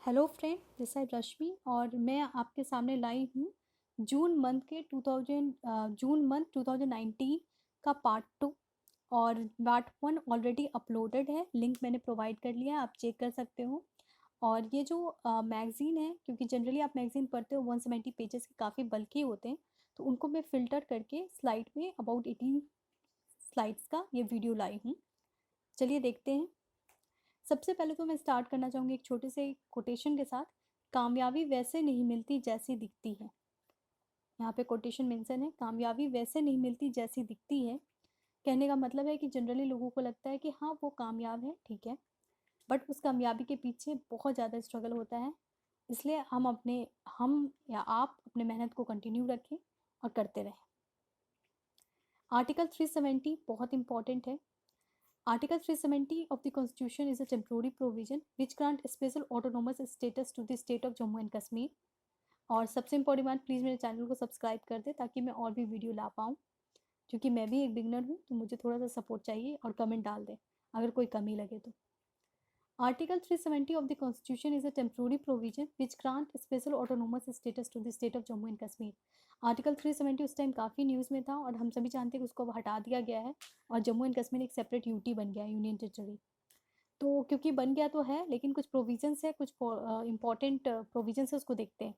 Hello friend, this is रश्मि और मैं आपके सामने लाई हूँ जून मंथ 2019 का पार्ट 2 और पार्ट 1 ऑलरेडी अपलोडेड है। लिंक मैंने प्रोवाइड कर लिया है, आप चेक कर सकते हो। और ये जो मैगज़ीन है, क्योंकि जनरली आप मैगज़ीन पढ़ते हो 170 पेजेस के, काफ़ी बल्कि होते हैं, तो उनको मैं फ़िल्टर करके स्लाइड में अबाउट 18 स्लाइड्स का ये वीडियो लाई हूँ। चलिए देखते हैं। सबसे पहले तो मैं स्टार्ट करना चाहूँगी एक छोटे से कोटेशन के साथ। कामयाबी वैसे नहीं मिलती जैसी दिखती है। यहाँ पे कोटेशन मेंशन है, कामयाबी वैसे नहीं मिलती जैसी दिखती है। कहने का मतलब है कि जनरली लोगों को लगता है कि हाँ वो कामयाब है, ठीक है, बट उस कामयाबी के पीछे बहुत ज़्यादा स्ट्रगल होता है। इसलिए हम या आप अपने मेहनत को कंटिन्यू रखें और करते रहें। आर्टिकल 370 बहुत इंपॉर्टेंट है। Article 370 of the Constitution is a temporary provision which grant special autonomous status to the state of Jammu and Kashmir। और सबसे इम्पोर्टेंट बात, प्लीज़ मेरे चैनल को सब्सक्राइब कर दे ताकि मैं और भी वीडियो ला पाऊँ, क्योंकि मैं भी एक बिगनर हूँ, तो मुझे थोड़ा सा सपोर्ट चाहिए। और कमेंट डाल दे अगर कोई कमी लगे तो। Article 370 of the Constitution is a temporary provision which grant special autonomous status to the state of Jammu and Kashmir। Article 370 उस टाइम काफ़ी न्यूज़ में था और हम सभी जानते हैं कि उसको अब हटा दिया गया है और जम्मू एंड कश्मीर एक सेपरेट यूटी बन गया है, यूनियन टेरिटरी। तो क्योंकि बन गया तो है, लेकिन कुछ प्रोविजंस है, कुछ इंपॉर्टेंट प्रोविजंस है, उसको देखते हैं।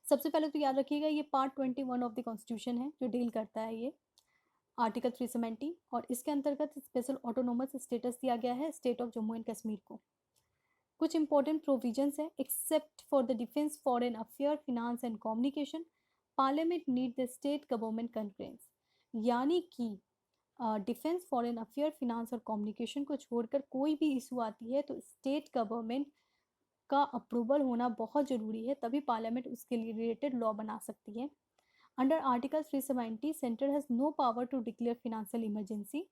सबसे पहले तो याद रखिएगा, ये पार्ट 21 ऑफ द कॉन्स्टिट्यूशन है जो डील करता है ये आर्टिकल 370, और इसके अंतर्गत स्पेशल ऑटोनोमस स्टेटस दिया गया है state of Jammu and Kashmir को। कुछ इंपॉर्टेंट प्रोविजंस है। Except for the defence, foreign affair, finance and communication, parliament need the state government concurrence. यानी कि डिफेंस, फॉरेन अफेयर, फिनांस और कम्युनिकेशन को छोड़कर कोई भी इशू आती है तो स्टेट गवर्नमेंट का अप्रूवल होना बहुत ज़रूरी है, तभी पार्लियामेंट उसके लिए रिलेटेड लॉ बना सकती है। Under article 370 centre has no power to declare financial emergency.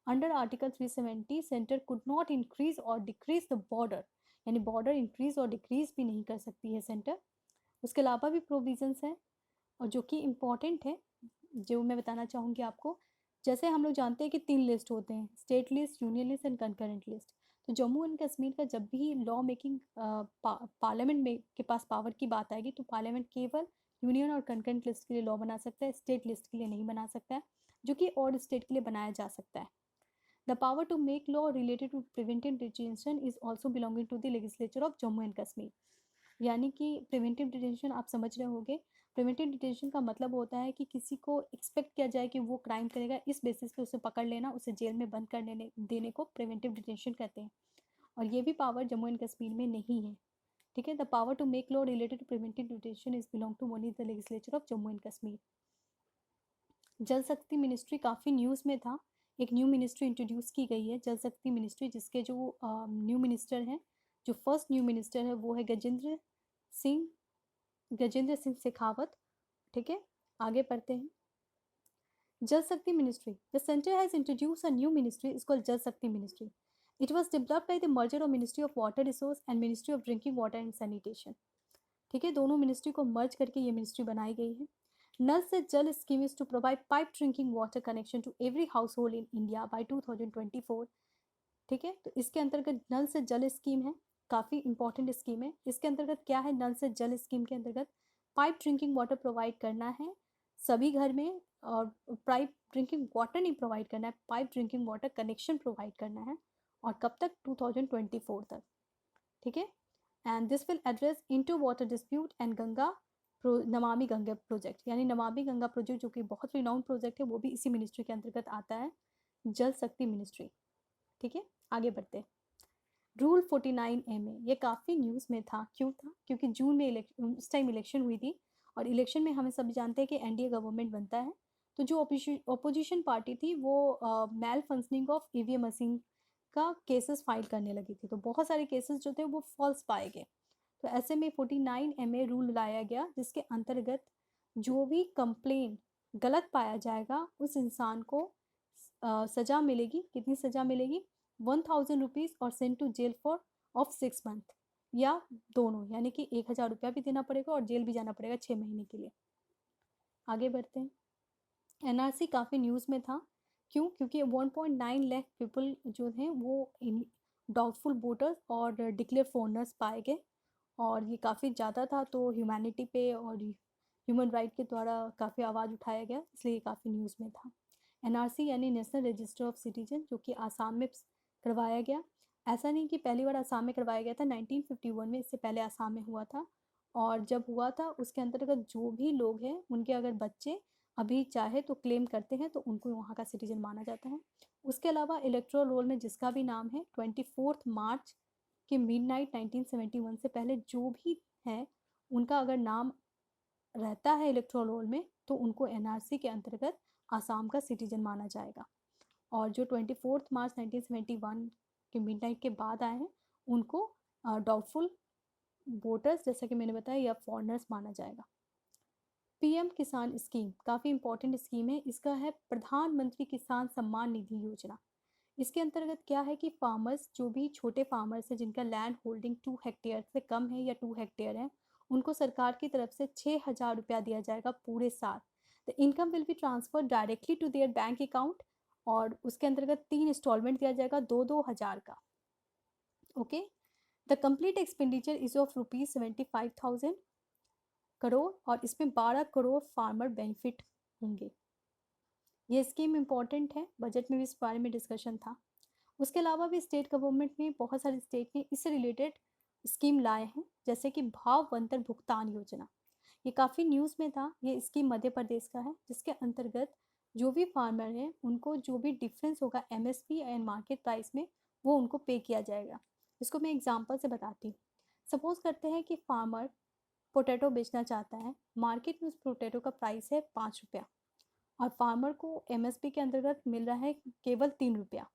Under article 370 centre could not increase और डिक्रीज द बॉर्डर, यानी बॉर्डर इंक्रीज और डिक्रीज भी नहीं कर सकती है सेंटर। उसके अलावा भी प्रोविजंस हैं और जो कि इम्पॉर्टेंट है, जो मैं बताना चाहूँगी आपको। जैसे हम लोग जानते हैं कि 3 लिस्ट होते हैं, state list, union list and concurrent list. तो जम्मू एंड कश्मीर का जब भी लॉ मेकिंग पार्लियामेंट में के पास पावर की बात आएगी, तो पार्लियामेंट केवल यूनियन और कंकरेंट लिस्ट के लिए लॉ बना सकता है, स्टेट लिस्ट के लिए नहीं बना सकता है, जो कि और स्टेट के लिए बनाया जा सकता है। The power to make law related to preventive detention is also belonging to the legislature of Jammu and Kashmir. यानी कि प्रिवेंटिव डिटेंशन आप समझ रहे होंगे। प्रिवेंटिव डिटेंशन का मतलब होता है कि किसी को एक्सपेक्ट किया जाए कि वो क्राइम करेगा, इस बेसिस पे उसे पकड़ लेना, उसे जेल में बंद कर देने को प्रिवेंटिव डिटेंशन कहते हैं। और ये भी पावर जम्मू एंड कश्मीर में नहीं है, ठीक है। The power to make law related to preventive detention is belong to only the legislature of Jammu and Kashmir. Jal Shakti ministry काफ़ी न्यूज़ में था। एक न्यू मिनिस्ट्री इंट्रोड्यूस की गई है, जल शक्ति मिनिस्ट्री, जिसके जो न्यू मिनिस्टर हैं, जो फर्स्ट न्यू मिनिस्टर है वो है गजेंद्र सिंह शेखावत, ठीक है। आगे पढ़ते हैं। जल Shakti ministry, the centre has introduce a new ministry, is called जल Shakti ministry. It was developed by the merger of ministry of water resource and ministry of drinking water and sanitation, ठीक है। दोनों मिनिस्ट्री को मर्ज करके ये मिनिस्ट्री बनाई गई है। Nal Se Jal scheme is to provide pipe drinking water connection to every household in India by 2024, ठीक है। तो इसके अंतर्गत नल से जल स्कीम है, काफ़ी इंपॉर्टेंट स्कीम है। इसके अंतर्गत क्या है, नल से जल स्कीम के अंतर्गत पाइप ड्रिंकिंग वाटर प्रोवाइड करना है सभी घर में, और पाइप ड्रिंकिंग वाटर नहीं प्रोवाइड करना है, pipe drinking water connection provide करना है। और कब तक, 2024 तक, ठीक है। And this will address into water dispute and Ganga Namami Ganga project, यानी नमामि गंगा प्रोजेक्ट जो कि बहुत रिनाउंड प्रोजेक्ट है, वो भी इसी मिनिस्ट्री के अंतर्गत आता है, जल शक्ति मिनिस्ट्री, ठीक है। आगे बढ़ते हैं। रूल 49 MA, ये काफ़ी न्यूज़ में था। क्यों था, क्योंकि जून में उस टाइम इलेक्शन हुई थी, और इलेक्शन में हमें सब जानते हैं कि एनडीए गवर्नमेंट बनता है। तो जो अपोजिशन पार्टी थी वो मैल फंक्शनिंग ऑफ ईवीएम मशीन का केसेस फाइल करने लगी थी, तो बहुत सारे केसेस जो थे वो फॉल्स पाए गए। तो ऐसे में 49 MA रूल लाया गया, जिसके अंतर्गत जो भी कंप्लेन गलत पाया जाएगा उस इंसान को सज़ा मिलेगी। कितनी सज़ा मिलेगी, 1000 रुपीज़ और sent to jail for of 6 month, या दोनों, यानी कि 1000 रुपया भी देना पड़ेगा और जेल भी जाना पड़ेगा 6 महीने के लिए। आगे बढ़ते हैं। एनआरसी काफ़ी न्यूज़ में था। क्यों, क्योंकि 1.9 लाख पीपल जो हैं वो डाउटफुल वोटर्स और डिक्लेयर फॉरनर्स पाए गए, और ये काफ़ी ज़्यादा था, तो ह्यूमैनिटी पे और ह्यूमन राइट के द्वारा काफ़ी आवाज़ उठाया गया, इसलिए ये काफ़ी न्यूज़ में था। एनआरसी यानी नेशनल रजिस्टर ऑफ सिटीजन, जो कि आसाम में करवाया गया। ऐसा नहीं कि पहली बार आसाम में करवाया गया था, 1951 में, इससे पहले आसाम में हुआ था। और जब हुआ था उसके अंतर्गत जो भी लोग हैं उनके अगर बच्चे अभी चाहे तो क्लेम करते हैं तो उनको वहाँ का सिटीजन माना जाता है। उसके अलावा इलेक्टोरल रोल में जिसका भी नाम है 24 मार्च के मिडनाइट 1971 से पहले जो भी है उनका अगर नाम रहता है इलेक्टोरल रोल में तो उनको एनआरसी के अंतर्गत आसाम का सिटीजन माना जाएगा। और जो 24 मार्च 1971 के मिडनाइट के बाद आए हैं उनको डाउटफुल वोटर्स, जैसा कि मैंने बताया, या फॉरनर्स माना जाएगा। पीएम किसान स्कीम काफ़ी इंपॉर्टेंट स्कीम है। इसका है प्रधानमंत्री किसान सम्मान निधि योजना। इसके अंतर्गत क्या है कि फार्मर्स, जो भी छोटे फार्मर्स हैं जिनका लैंड होल्डिंग 2 हेक्टेयर से कम है या 2 हेक्टेयर है, उनको सरकार की तरफ से 6,000 रुपया दिया जाएगा पूरे साल। The income will be transfer directly to their bank account, और उसके अंतर्गत 3 इंस्टॉलमेंट दिया जाएगा 2-2 हज़ार का। Okay, the complete expenditure is of ₹75,000 crore, और इसमें 12 करोड़ फार्मर बेनिफिट होंगे। ये स्कीम इम्पॉर्टेंट है, बजट में भी इस बारे में डिस्कशन था। उसके अलावा भी स्टेट गवर्नमेंट ने, बहुत सारे स्टेट ने इससे रिलेटेड स्कीम लाए हैं, जैसे कि भाव अंतर भुगतान योजना। ये काफ़ी न्यूज़ में था। ये स्कीम मध्य प्रदेश का है, जिसके अंतर्गत जो भी फार्मर हैं उनको जो भी डिफरेंस होगा एमएसपी एंड मार्केट प्राइस में, वो उनको पे किया जाएगा। इसको मैं एग्जांपल से बताती हूँ। सपोज करते हैं कि फार्मर पोटैटो बेचना चाहता है, मार्केट में उस पोटैटो का प्राइस है 5 रुपया, और फार्मर को एमएसपी के अंतर्गत मिल रहा है केवल 3 रुपया,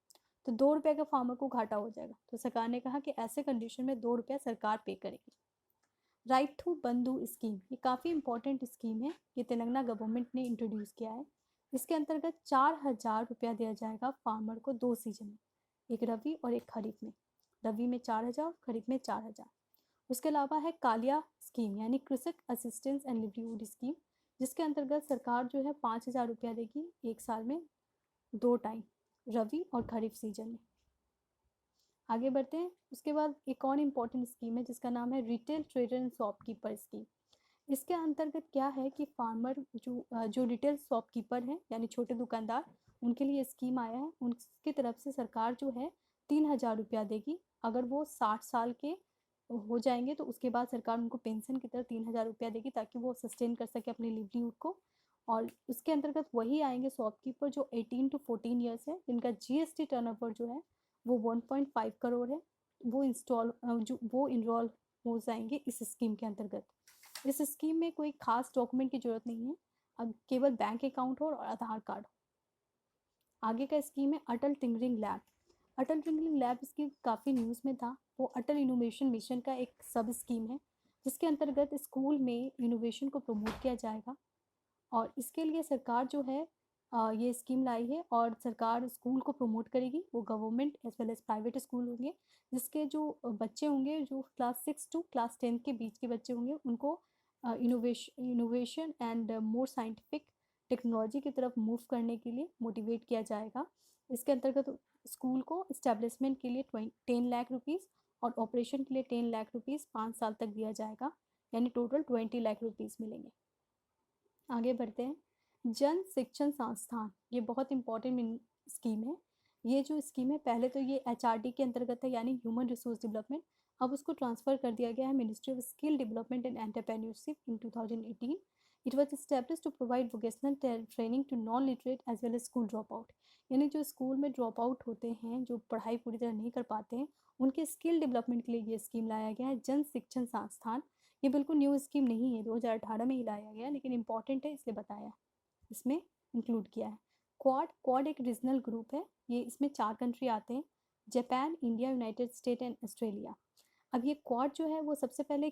तो 2 रुपये का फार्मर को घाटा हो जाएगा। तो सरकार ने कहा कि ऐसे कंडीशन में 2 रुपया सरकार पे करेगी। राइट टू बंधु स्कीम, ये काफ़ी इंपॉर्टेंट स्कीम है। ये तेलंगाना गवर्नमेंट ने इंट्रोड्यूस किया है। इसके अंतर्गत 4,000 रुपया दिया जाएगा फार्मर को 2 सीजन में, एक रबी और एक खरीफ में। रबी में 4,000, खरीफ में 4,000। उसके अलावा है कालिया स्कीम, यानी कृषक असिस्टेंस एंड लिवलीहुड स्कीम, जिसके अंतर्गत सरकार जो है 5,000 रुपया देगी एक साल में 2 टाइम, रबी और खरीफ सीजन में। आगे बढ़ते हैं। उसके बाद एक और इम्पॉर्टेंट स्कीम है जिसका नाम है retail trader and shopkeeper scheme. इसके अंतर्गत क्या है कि फार्मर जो रिटेल शॉपकीपर हैं यानी छोटे दुकानदार, उनके लिए स्कीम आया है। उनकी तरफ से सरकार जो है 3,000 रुपया देगी। अगर वो 60 साल के हो जाएंगे तो उसके बाद सरकार उनको पेंशन की तरह 3,000 रुपया देगी, ताकि वो सस्टेन कर सके अपनी लिवलीहुड को। और उसके अंतर्गत वही आएंगे शॉपकीपर जो 18 to 14 ईयर्स है, जिनका जीएसटी टर्नओवर जो है वो 1.5 करोड़ है। वो इनरोल हो जाएंगे इस स्कीम के अंतर्गत। इस स्कीम में कोई खास डॉक्यूमेंट की ज़रूरत नहीं है, अब केवल बैंक अकाउंट हो और आधार कार्ड हो। आगे का स्कीम है अटल टिंकरिंग लैब। अटल टिंकरिंग लैब इसकी काफ़ी न्यूज़ में था। वो अटल इनोवेशन मिशन का एक सब स्कीम है, जिसके अंतर्गत स्कूल में इनोवेशन को प्रमोट किया जाएगा। और इसके लिए सरकार जो है ये स्कीम लाई है, और सरकार स्कूल को प्रमोट करेगी। वो government as well as private school होंगे, जिसके जो बच्चे होंगे, जो क्लास 6 to क्लास 10 के बीच के बच्चे होंगे, उनको innovation and more scientific technology की तरफ मूव करने के लिए मोटिवेट किया जाएगा। इसके अंतर्गत स्कूल को इस्टेब्लिशमेंट के लिए 10 लाख रुपीज़ और ऑपरेशन के लिए 10 लाख रुपीज़ 5 साल तक दिया जाएगा, यानी टोटल 20 लाख रुपीज़ मिलेंगे। आगे बढ़ते हैं। जन शिक्षण संस्थान, ये बहुत इंपॉर्टेंट स्कीम है। ये जो स्कीम है, पहले तो ये एचआरडी के अंतर्गत है, यानी ह्यूमन रिसोर्स डेवलपमेंट। अब उसको ट्रांसफर कर दिया गया है ministry of skill development and entrepreneurship in 2018। It was established to provide vocational training to non literate as well as school drop out, यानी जो स्कूल में ड्रॉप आउट होते हैं, जो पढ़ाई पूरी तरह नहीं कर पाते हैं, उनके स्किल डेवलपमेंट के लिए ये स्कीम लाया गया है, जन शिक्षण संस्थान। ये बिल्कुल न्यू स्कीम नहीं है, 2018 में ही लाया गया, लेकिन इंपॉर्टेंट है इसलिए बताया, इसमें इंक्लूड किया है। क्वाड एक रीजनल ग्रुप है। ये इसमें 4 कंट्री आते हैं, Japan, India, United state and Australia. अब ये क्वाड जो है वो सबसे पहले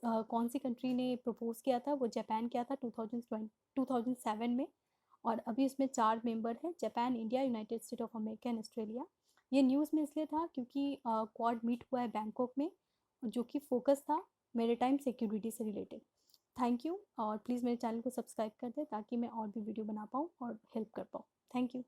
कौन सी कंट्री ने प्रपोज किया था? वो जापान किया था 2007 में। और अभी इसमें 4 मेंबर हैं, Japan, India, United state of America and Australia. ये न्यूज़ में इसलिए था क्योंकि क्वाड मीट हुआ है बैंकॉक में, जो कि फोकस था मेरीटाइम सिक्योरिटी से रिलेटेड। थैंक यू, और प्लीज़ मेरे चैनल को सब्सक्राइब कर दें ताकि मैं और भी वीडियो बना पाऊँ और हेल्प कर पाऊँ। Thank you.